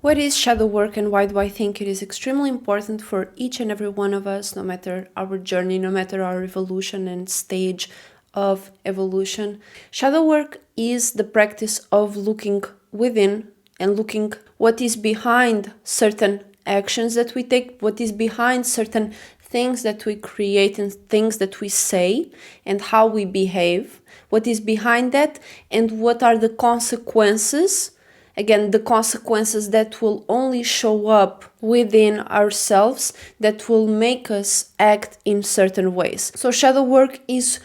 What is shadow work and why do I think it is extremely important for each and every one of us, no matter our journey, no matter our evolution and stage of evolution? Shadow work is the practice of looking within and looking what is behind certain actions that we take, what is behind certain things that we create and things that we say and how we behave, what is behind that and what are the consequences. Again, the consequences that will only show up within ourselves that will make us act in certain ways. So shadow work is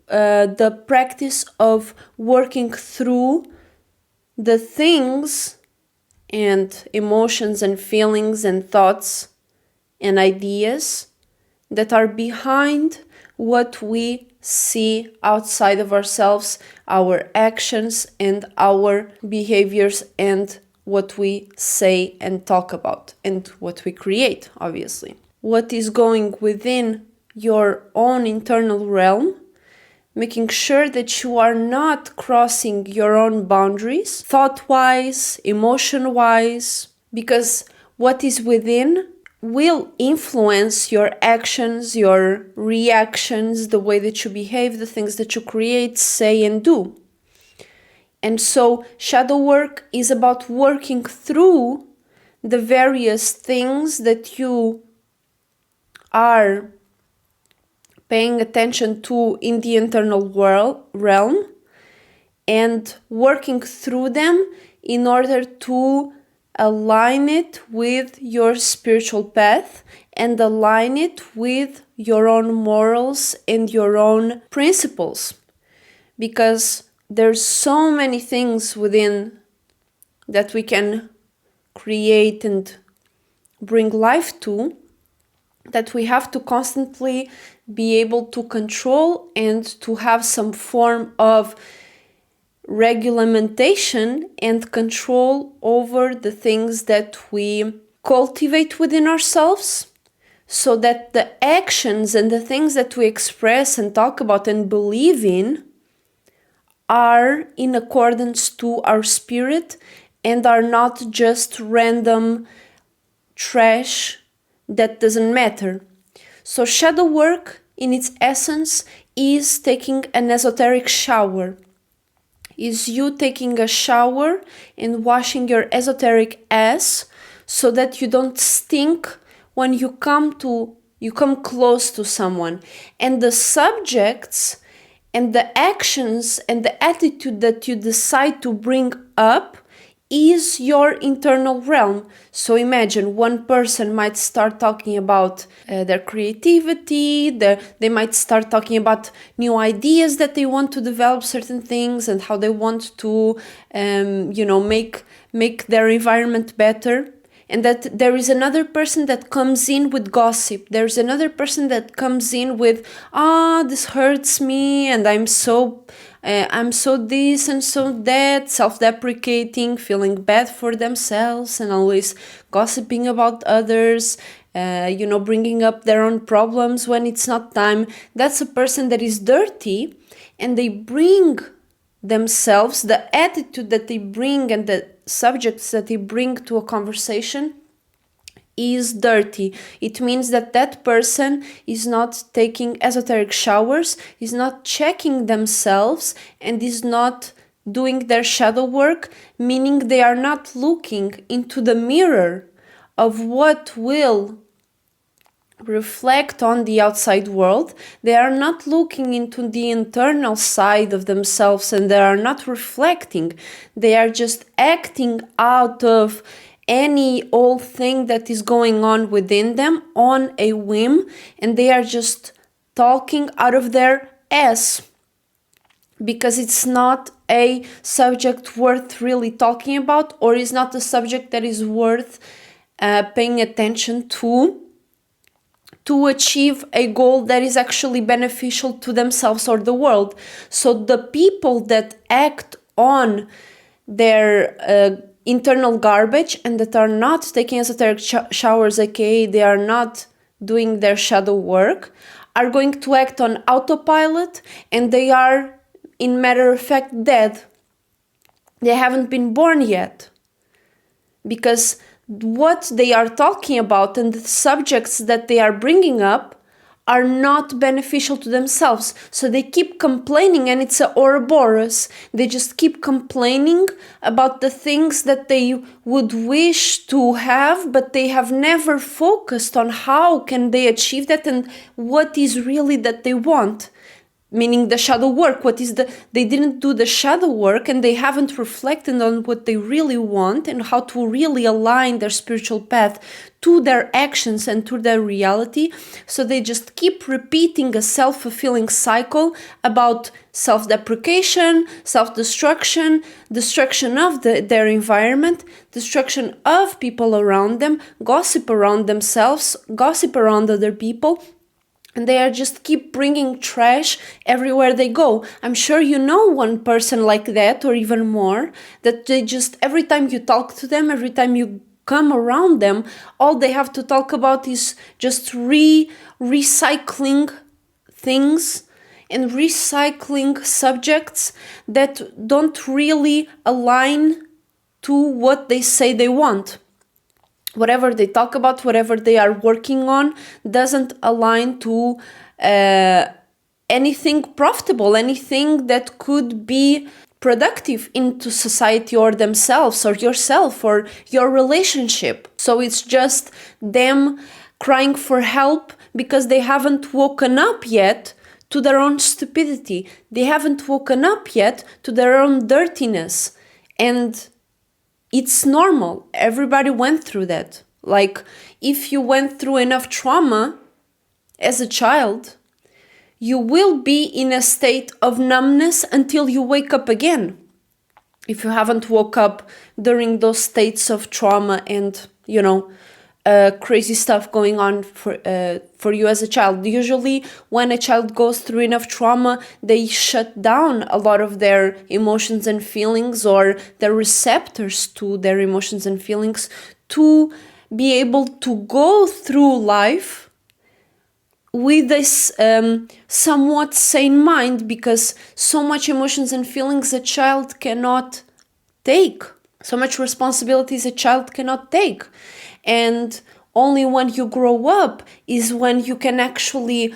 the practice of working through the things and emotions and feelings and thoughts and ideas that are behind what we see outside of ourselves, our actions and our behaviors and what we say and talk about and what we create, obviously. What is going within your own internal realm, making sure that you are not crossing your own boundaries, thought-wise, emotion-wise, because what is within will influence your actions, your reactions, the way that you behave, the things that you create, say, and do. And so shadow work is about working through the various things that you are paying attention to in the internal realm and working through them in order to align it with your spiritual path and align it with your own morals and your own principles. Because there's so many things within that we can create and bring life to that we have to constantly be able to control and to have some form of regulation and control over the things that we cultivate within ourselves, so that the actions and the things that we express and talk about and believe in are in accordance to our spirit and are not just random trash that doesn't matter. So shadow work in its essence is taking an esoteric shower. Is you taking a shower and washing your esoteric ass so that you don't stink when you come close to someone. And the subjects and the actions and the attitude that you decide to bring up is your internal realm. So imagine one person might start talking about their creativity, they might start talking about new ideas that they want to develop certain things and how they want to make their environment better. And that there is another person that comes in with gossip. There's another person that comes in with, this hurts me and I'm so this and so that, self-deprecating, feeling bad for themselves and always gossiping about others, bringing up their own problems when it's not time. That's a person that is dirty, and they bring themselves, the attitude that they bring and the subjects that they bring to a conversation is dirty. It means that that person is not taking esoteric showers, is not checking themselves, and is not doing their shadow work, meaning they are not looking into the mirror of what will reflect on the outside world. They are not looking into the internal side of themselves and they are not reflecting. They are just acting out of any old thing that is going on within them on a whim, and they are just talking out of their ass because it's not a subject worth really talking about, or is not a subject that is worth paying attention to achieve a goal that is actually beneficial to themselves or the world. So the people that act on their internal garbage and that are not taking esoteric showers, aka they are not doing their shadow work, are going to act on autopilot, and they are, in matter of fact, dead. They haven't been born yet. because what they are talking about and the subjects that they are bringing up are not beneficial to themselves. So they keep complaining, and it's a Ouroboros. They just keep complaining about the things that they would wish to have, but they have never focused on how can they achieve that and what is really that they want. Meaning the shadow work. They didn't do the shadow work, and they haven't reflected on what they really want and how to really align their spiritual path to their actions and to their reality. So they just keep repeating a self-fulfilling cycle about self-deprecation, self-destruction, destruction of their environment, destruction of people around them, gossip around themselves, gossip around other people. And they are just keep bringing trash everywhere they go. I'm sure you know one person like that, or even more, that they just, every time you talk to them, every time you come around them, all they have to talk about is just recycling things and recycling subjects that don't really align to what they say they want. Whatever they talk about, whatever they are working on, doesn't align to anything profitable, anything that could be productive into society or themselves or yourself or your relationship. So it's just them crying for help because they haven't woken up yet to their own stupidity. They haven't woken up yet to their own dirtiness. And it's normal. Everybody went through that. Like, if you went through enough trauma as a child, you will be in a state of numbness until you wake up again. If you haven't woke up during those states of trauma and, crazy stuff going on for you as a child. Usually when a child goes through enough trauma, they shut down a lot of their emotions and feelings, or their receptors to their emotions and feelings, to be able to go through life with this somewhat sane mind, because so much emotions and feelings a child cannot take. So much responsibilities a child cannot take. And only when you grow up is when you can actually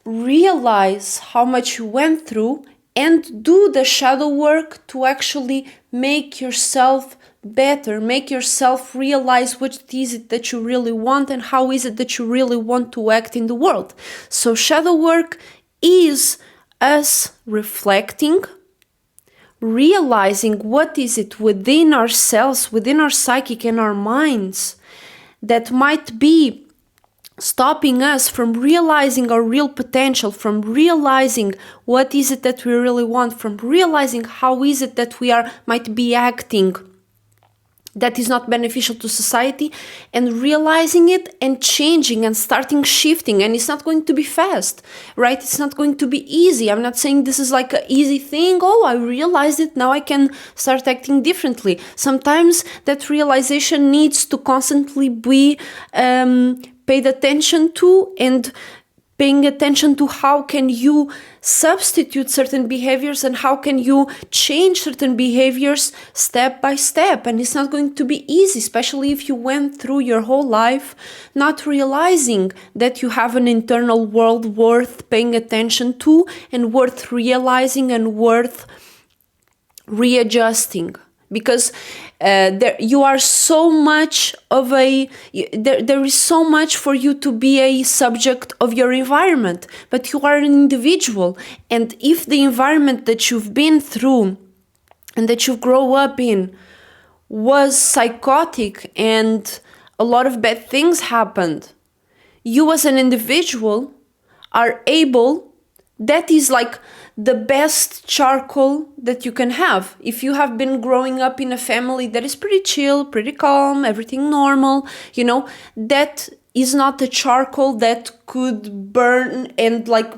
realize how much you went through and do the shadow work to actually make yourself better, make yourself realize what is it that you really want and how is it that you really want to act in the world. So shadow work is us reflecting, realizing what is it within ourselves, within our psychic and our minds, that might be stopping us from realizing our real potential, from realizing what is it that we really want, from realizing how is it that we might be acting that is not beneficial to society, and realizing it and changing and starting shifting. And it's not going to be fast, right? It's not going to be easy. I'm not saying this is like an easy thing. Oh, I realized it, now I can start acting differently. Sometimes that realization needs to constantly be paid attention to, and paying attention to how can you substitute certain behaviors and how can you change certain behaviors step by step. And it's not going to be easy, especially if you went through your whole life not realizing that you have an internal world worth paying attention to and worth realizing and worth readjusting. Because there is so much for you to be a subject of your environment, but you are an individual. And if the environment that you've been through and that you grow up in was psychotic and a lot of bad things happened, you as an individual are able, that is like the best charcoal that you can have. If you have been growing up in a family that is pretty chill, pretty calm, everything normal, that is not a charcoal that could burn and like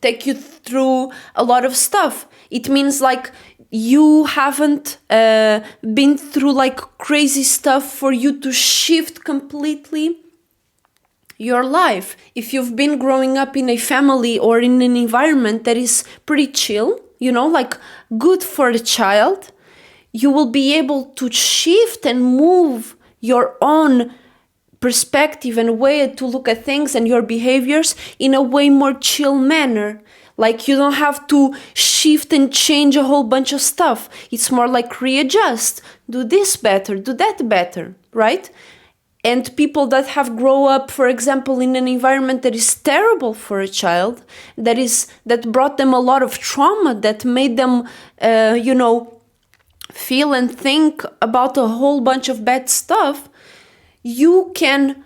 take you through a lot of stuff. It means like you haven't been through like crazy stuff for you to shift completely your life. If you've been growing up in a family or in an environment that is pretty chill, like good for the child, you will be able to shift and move your own perspective and way to look at things and your behaviors in a way more chill manner. Like you don't have to shift and change a whole bunch of stuff. It's more like readjust, do this better, do that better, right? And people that have grown up, for example, in an environment that is terrible for a child, that brought them a lot of trauma, that made them, feel and think about a whole bunch of bad stuff, you can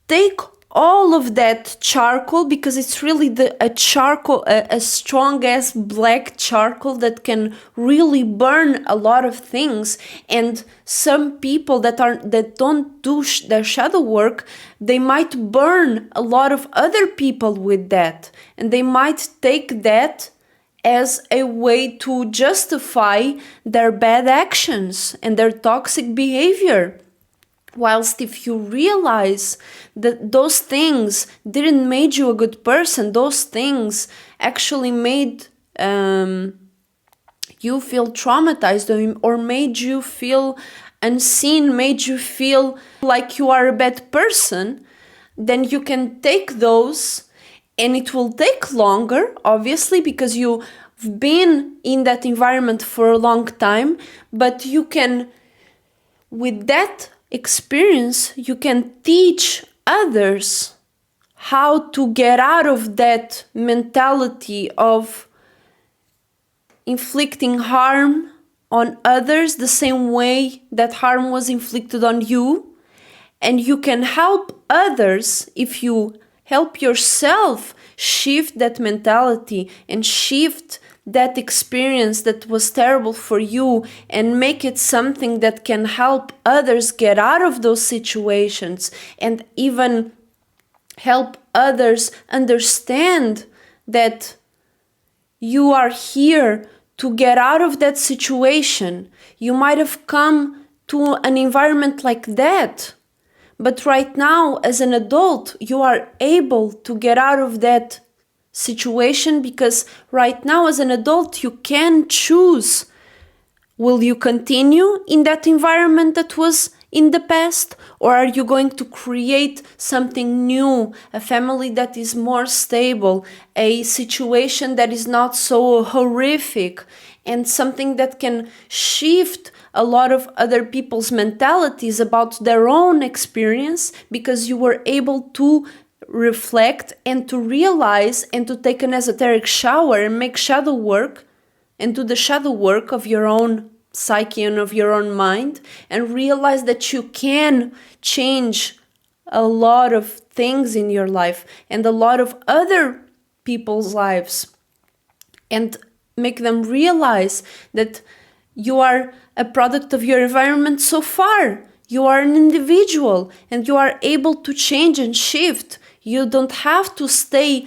take all of that charcoal, because it's really a charcoal, a strong ass black charcoal that can really burn a lot of things. And some people that don't do their shadow work, they might burn a lot of other people with that, and they might take that as a way to justify their bad actions and their toxic behavior. Whilst if you realize that those things didn't make you a good person, those things actually made you feel traumatized, or made you feel unseen, made you feel like you are a bad person, then you can take those, and it will take longer, obviously, because you've been in that environment for a long time, but you can, with that experience, you can teach others how to get out of that mentality of inflicting harm on others the same way that harm was inflicted on you. And you can help others if you help yourself shift that mentality and shift that experience that was terrible for you, and make it something that can help others get out of those situations, and even help others understand that you are here to get out of that situation. You might have come to an environment like that, but right now, as an adult, you are able to get out of that situation, because right now as an adult you can choose, will you continue in that environment that was in the past, or are you going to create something new, a family that is more stable, a situation that is not so horrific, and something that can shift a lot of other people's mentalities about their own experience, because you were able to reflect and to realize and to take an esoteric shower and make shadow work and do the shadow work of your own psyche and of your own mind, and realize that you can change a lot of things in your life and a lot of other people's lives, and make them realize that you are a product of your environment so far. You are an individual and you are able to change and shift. You don't have to stay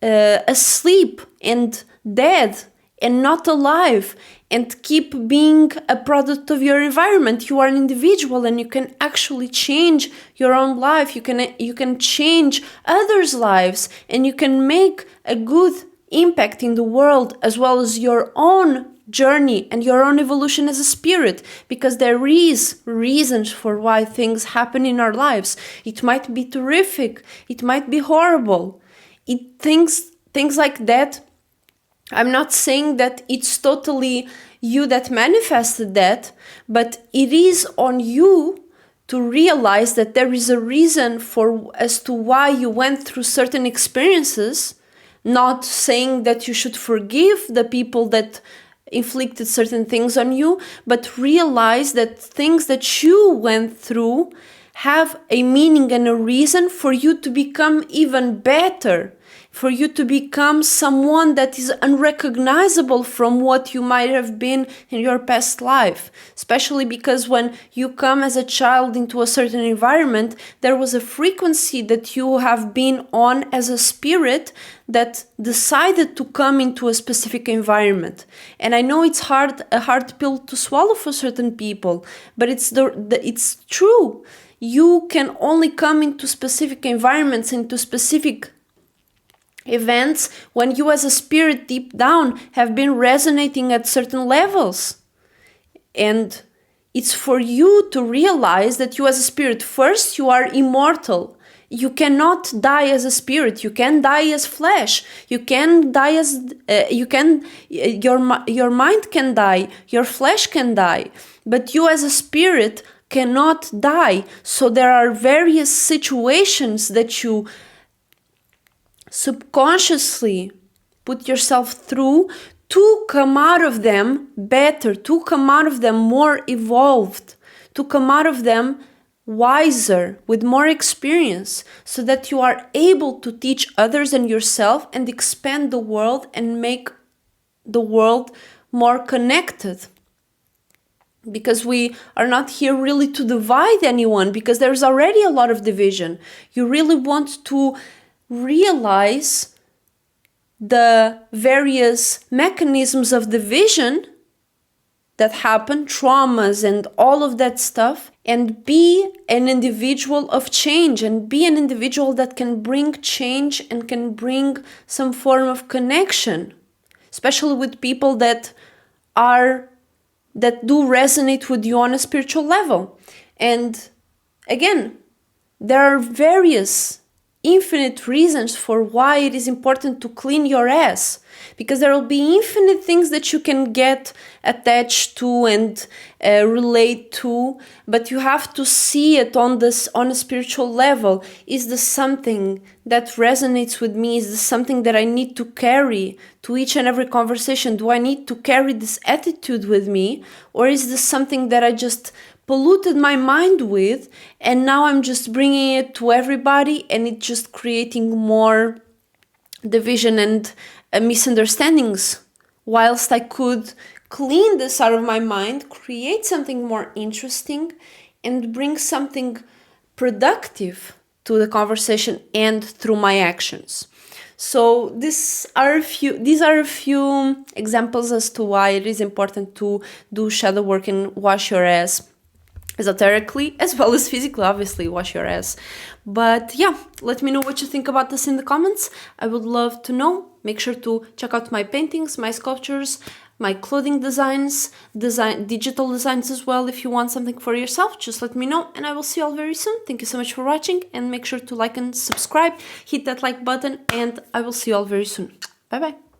asleep and dead and not alive and keep being a product of your environment. You are an individual and you can actually change your own life. You can change others' lives, and you can make a good impact in the world, as well as your own journey and your own evolution as a spirit, because there is reasons for why things happen in our lives. It might be terrific, it might be horrible, things like that. I'm not saying that it's totally you that manifested that, but it is on you to realize that there is a reason as to why you went through certain experiences. Not saying that you should forgive the people that inflicted certain things on you, but realize that things that you went through have a meaning and a reason for you to become even better, for you to become someone that is unrecognizable from what you might have been in your past life. Especially because when you come as a child into a certain environment, there was a frequency that you have been on as a spirit that decided to come into a specific environment. And I know it's a hard pill to swallow for certain people, but it's true. You can only come into specific environments, into specific events, when you as a spirit deep down have been resonating at certain levels. And it's for you to realize that you as a spirit, first, you are immortal. You cannot die as a spirit. You can die as flesh. You can die as your mind can die. Your flesh can die. But you as a spirit cannot die. So there are various situations that you subconsciously put yourself through to come out of them better, to come out of them more evolved, to come out of them wiser, with more experience, so that you are able to teach others and yourself and expand the world and make the world more connected. Because we are not here really to divide anyone, because there's already a lot of division. You really want to realize the various mechanisms of division that happen, traumas and all of that stuff, and be an individual of change, and be an individual that can bring change and can bring some form of connection, especially with people that do resonate with you on a spiritual level. And again, there are various infinite reasons for why it is important to clean your ass, because there will be infinite things that you can get attached to and relate to, but you have to see it on a spiritual level. Is this something that resonates with me? Is this something that I need to carry to each and every conversation? Do I need to carry this attitude with me, or is this something that I just polluted my mind with, and now I'm just bringing it to everybody, and it's just creating more division and misunderstandings, whilst I could clean this out of my mind, create something more interesting, and bring something productive to the conversation and through my actions. So these are a few examples as to why it is important to do shadow work and wash your ass, esoterically as well as physically. Obviously, wash your ass. But yeah, let me know what you think about this in the comments. I would love to know. Make sure to check out my paintings, my sculptures, my clothing designs, digital designs as well. If you want something for yourself, just let me know, and I will see you all very soon. Thank you so much for watching, and make sure to like and subscribe, hit that like button, and I will see you all very soon. Bye bye.